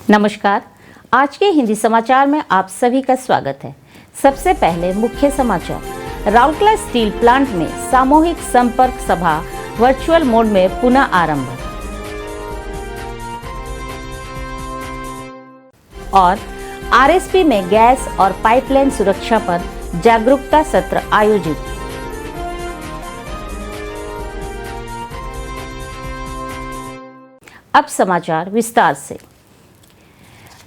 नमस्कार। आज के हिंदी समाचार में आप सभी का स्वागत है। सबसे पहले मुख्य समाचार। राउरकेला स्टील प्लांट में सामूहिक संपर्क सभा वर्चुअल मोड में पुनः आरंभ। और आरएसपी में गैस और पाइपलाइन सुरक्षा पर जागरूकता सत्र आयोजित। अब समाचार विस्तार से।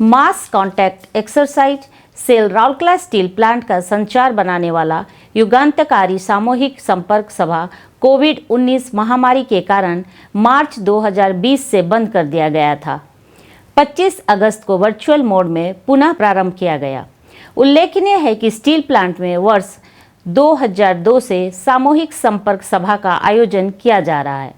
Mass contact exercise cell Rourkela steel plant का संचार बनाने वाला युगांतकारी सामूहिक संपर्क सभा कोविड-19 महामारी के कारण मार्च 2020 से बंद कर दिया गया था। 25 अगस्त को वर्चुअल मोड में पुनः प्रारंभ किया गया। उल्लेखनीय है कि स्टील प्लांट में वर्ष 2002 से सामूहिक संपर्क सभा का आयोजन किया जा रहा है।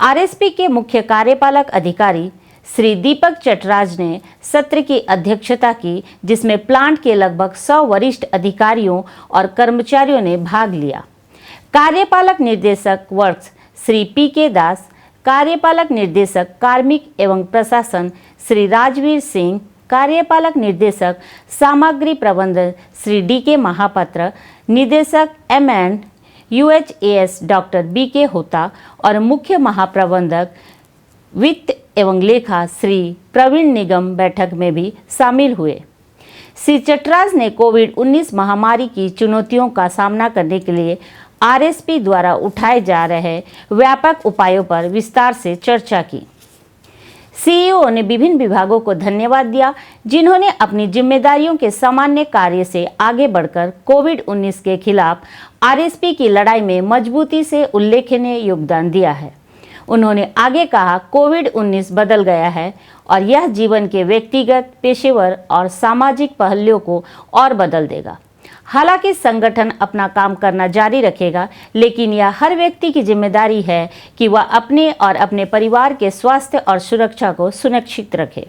आरएसपी के मुख्य कार्यपालक अधिकारी श्री दीपक चटराज ने सत्र की अध्यक्षता की, जिसमें प्लांट के लगभग 100 वरिष्ठ अधिकारियों और कर्मचारियों ने भाग लिया। कार्यपालक निर्देशक वर्क्स श्री पी.के. दास, कार्यपालक निर्देशक कार्मिक एवं प्रशासन श्री राजवीर सिंह, कार्यपालक निर्देशक सामग्री प्रबंधन श्री डी.के. महापात्र, निदेशक M&UHAS डॉक्टर बी.के. होता और मुख्य महाप्रबंधक वित्त एवं लेखा श्री प्रवीण निगम बैठक में भी शामिल हुए। श्री चटराज ने कोविड-19 महामारी की चुनौतियों का सामना करने के लिए आरएसपी द्वारा उठाए जा रहे व्यापक उपायों पर विस्तार से चर्चा की। सीईओ ने विभिन्न विभागों को धन्यवाद दिया, जिन्होंने अपनी जिम्मेदारियों के सामान्य कार्य से आगे बढ़कर कोविड-19 के खिलाफ आरएसपी की लड़ाई में मजबूती से उल्लेखनीय योगदान दिया है। उन्होंने आगे कहा, कोविड-19 बदल गया है और यह जीवन के व्यक्तिगत, पेशेवर और सामाजिक पहलुओं को और बदल देगा। हालांकि संगठन अपना काम करना जारी रखेगा, लेकिन यह हर व्यक्ति की जिम्मेदारी है कि वह अपने और अपने परिवार के स्वास्थ्य और सुरक्षा को सुनिश्चित रखे।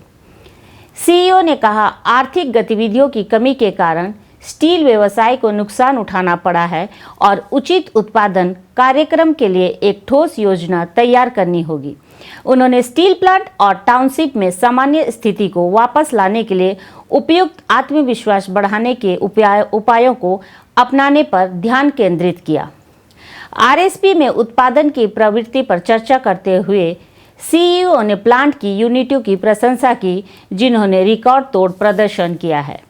सीईओ ने कहा, आर्थिक गतिविधियों की कमी के कारण स्टील व्यवसाय को नुकसान उठाना पड़ा है और उचित उत्पादन कार्यक्रम के लिए एक ठोस योजना तैयार करनी होगी। उन्होंने स्टील प्लांट और टाउनशिप में सामान्य स्थिति को वापस लाने के लिए उपयुक्त आत्मविश्वास बढ़ाने के उपायों को अपनाने पर ध्यान केंद्रित किया। आरएसपी में उत्पादन की प्रवृत्ति पर चर्चा करते हुए सीईओ ने प्लांट की यूनिटों की प्रशंसा की, जिन्होंने रिकॉर्ड तोड़ प्रदर्शन किया है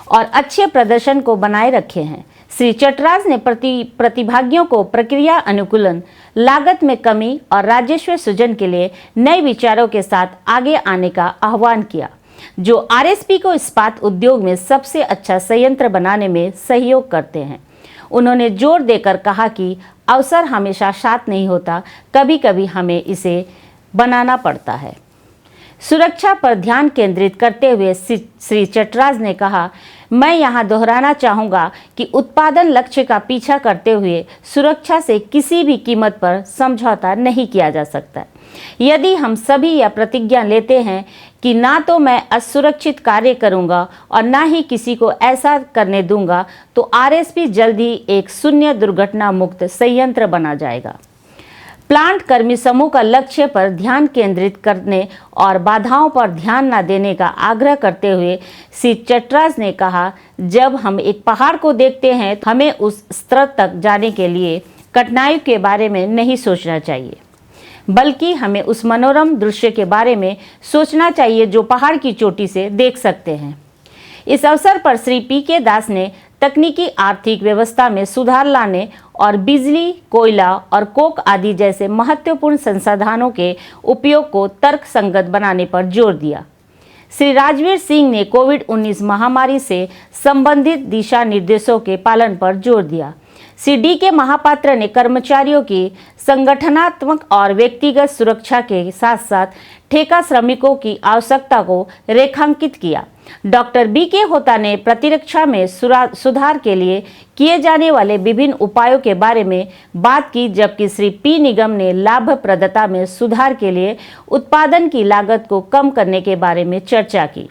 और अच्छे प्रदर्शन को बनाए रखे हैं। श्री चटराज ने प्रतिभागियों को प्रक्रिया अनुकूलन, लागत में कमी और राजस्व सृजन के लिए नए विचारों के साथ आगे आने का आह्वान किया, जो आरएसपी को इस्पात उद्योग में सबसे अच्छा संयंत्र बनाने में सहयोग करते हैं। उन्होंने जोर देकर कहा कि अवसर हमेशा साथ नहीं होता, कभी कभी हमें इसे बनाना पड़ता है। सुरक्षा पर ध्यान केंद्रित करते हुए श्री चटराज ने कहा, मैं यहाँ दोहराना चाहूँगा कि उत्पादन लक्ष्य का पीछा करते हुए सुरक्षा से किसी भी कीमत पर समझौता नहीं किया जा सकता। यदि हम सभी यह प्रतिज्ञा लेते हैं कि ना तो मैं असुरक्षित कार्य करूँगा और ना ही किसी को ऐसा करने दूंगा, तो आरएसपी जल्द ही एक शून्य दुर्घटना मुक्त संयंत्र बना जाएगा। प्लांट कर्मी समूह का लक्ष्य पर ध्यान केंद्रित करने और बाधाओं पर ध्यान न देने का आग्रह करते हुए श्री चटराज ने कहा, जब हम एक पहाड़ को देखते हैं तो हमें उस स्तर तक जाने के लिए कठिनाइयों के बारे में नहीं सोचना चाहिए, बल्कि हमें उस मनोरम दृश्य के बारे में सोचना चाहिए जो पहाड़ की चोटी से देख सकते हैं। इस अवसर पर श्री पी.के. दास ने तकनीकी आर्थिक व्यवस्था में सुधार लाने और बिजली, कोयला और कोक आदि जैसे महत्वपूर्ण संसाधनों के उपयोग को तर्कसंगत बनाने पर जोर दिया। श्री राजवीर सिंह ने कोविड-19 महामारी से संबंधित दिशा निर्देशों के पालन पर जोर दिया। श्री डी.के. महापात्र ने कर्मचारियों की संगठनात्मक और व्यक्तिगत सुरक्षा के साथ साथ ठेका श्रमिकों की आवश्यकता को रेखांकित किया। Doctor BK. होता ने प्रतिरक्षा में सुधार के लिए किए जाने वाले विभिन्न उपायों के बारे में बात की, जबकि श्री पी. निगम ने लाभप्रदता में सुधार के लिए उत्पादन की लागत को कम करने के बारे में चर्चा की।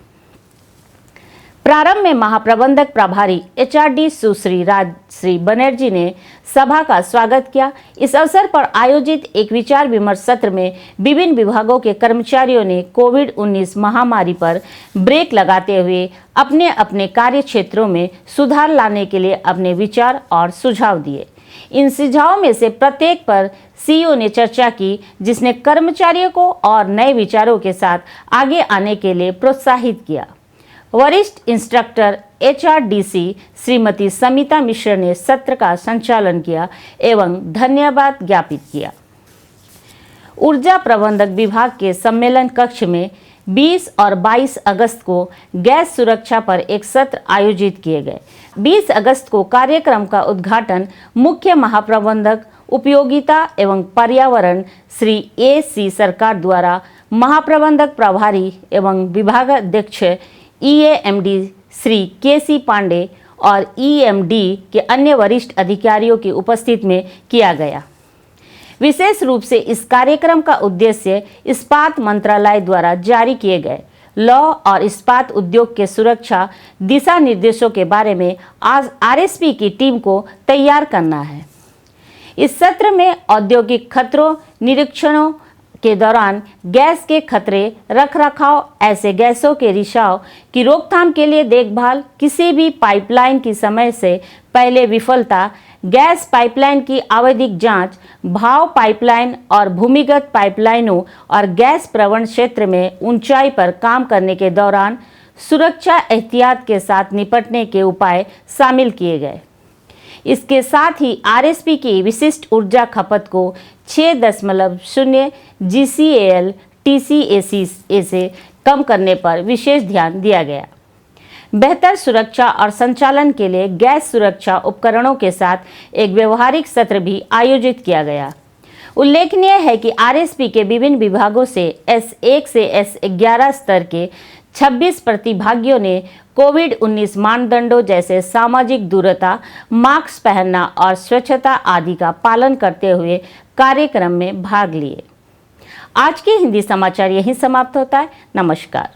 प्रारंभ में महाप्रबंधक प्रभारी HRD सुश्री राजश्री बनर्जी ने सभा का स्वागत किया। इस अवसर पर आयोजित एक विचार विमर्श सत्र में विभिन्न विभागों के कर्मचारियों ने कोविड-19 महामारी पर ब्रेक लगाते हुए अपने अपने कार्य क्षेत्रों में सुधार लाने के लिए अपने विचार और सुझाव दिए। इन सुझावों में से प्रत्येक पर CEO ने चर्चा की, जिसने कर्मचारियों को और नए विचारों के साथ आगे आने के लिए प्रोत्साहित किया। वरिष्ठ इंस्ट्रक्टर HRDC श्रीमती समिता मिश्र ने सत्र का संचालन किया एवं धन्यवाद ज्ञापित किया। ऊर्जा प्रबंधक विभाग के सम्मेलन कक्ष में 20 और 22 अगस्त को गैस सुरक्षा पर एक सत्र आयोजित किए गए। 20 अगस्त को कार्यक्रम का उद्घाटन मुख्य महाप्रबंधक उपयोगिता एवं पर्यावरण श्री AC सरकार द्वारा महाप्रबंधक प्रभारी एवं विभागाध्यक्ष EAMD श्री KC पांडे और EMD के अन्य वरिष्ठ अधिकारियों की उपस्थिति में किया गया। विशेष रूप से इस कार्यक्रम का उद्देश्य इस्पात मंत्रालय द्वारा जारी किए गए लॉ और इस्पात उद्योग के सुरक्षा दिशा निर्देशों के बारे में आज RSP की टीम को तैयार करना है। इस सत्र में औद्योगिक खतरों निरीक्षणों के दौरान गैस के खतरे, रखरखाव, ऐसे गैसों के रिसाव की रोकथाम के लिए देखभाल, किसी भी पाइपलाइन की समय से पहले विफलता, गैस पाइपलाइन की आवधिक जांच, भाव पाइपलाइन और भूमिगत पाइपलाइनों और गैस प्रवण क्षेत्र में ऊंचाई पर काम करने के दौरान सुरक्षा एहतियात के साथ निपटने के उपाय शामिल किए गए। इसके साथ ही RSP की विशिष्ट ऊर्जा खपत को 6.0 GCAL TCAC से कम करने पर विशेष ध्यान दिया गया। बेहतर सुरक्षा और संचालन के लिए गैस सुरक्षा उपकरणों के साथ एक व्यवहारिक सत्र भी आयोजित किया गया। उल्लेखनीय है कि RSP के विभिन्न विभागों से S1 से S11 स्तर के 26 प्रतिभागियों ने कोविड-19 मानदंडों जैसे सामाजिक दूरता, मास्क पहनना और स्वच्छता आदि का पालन करते हुए कार्यक्रम में भाग लिए। आज के हिंदी समाचार यहीं समाप्त होता है। नमस्कार।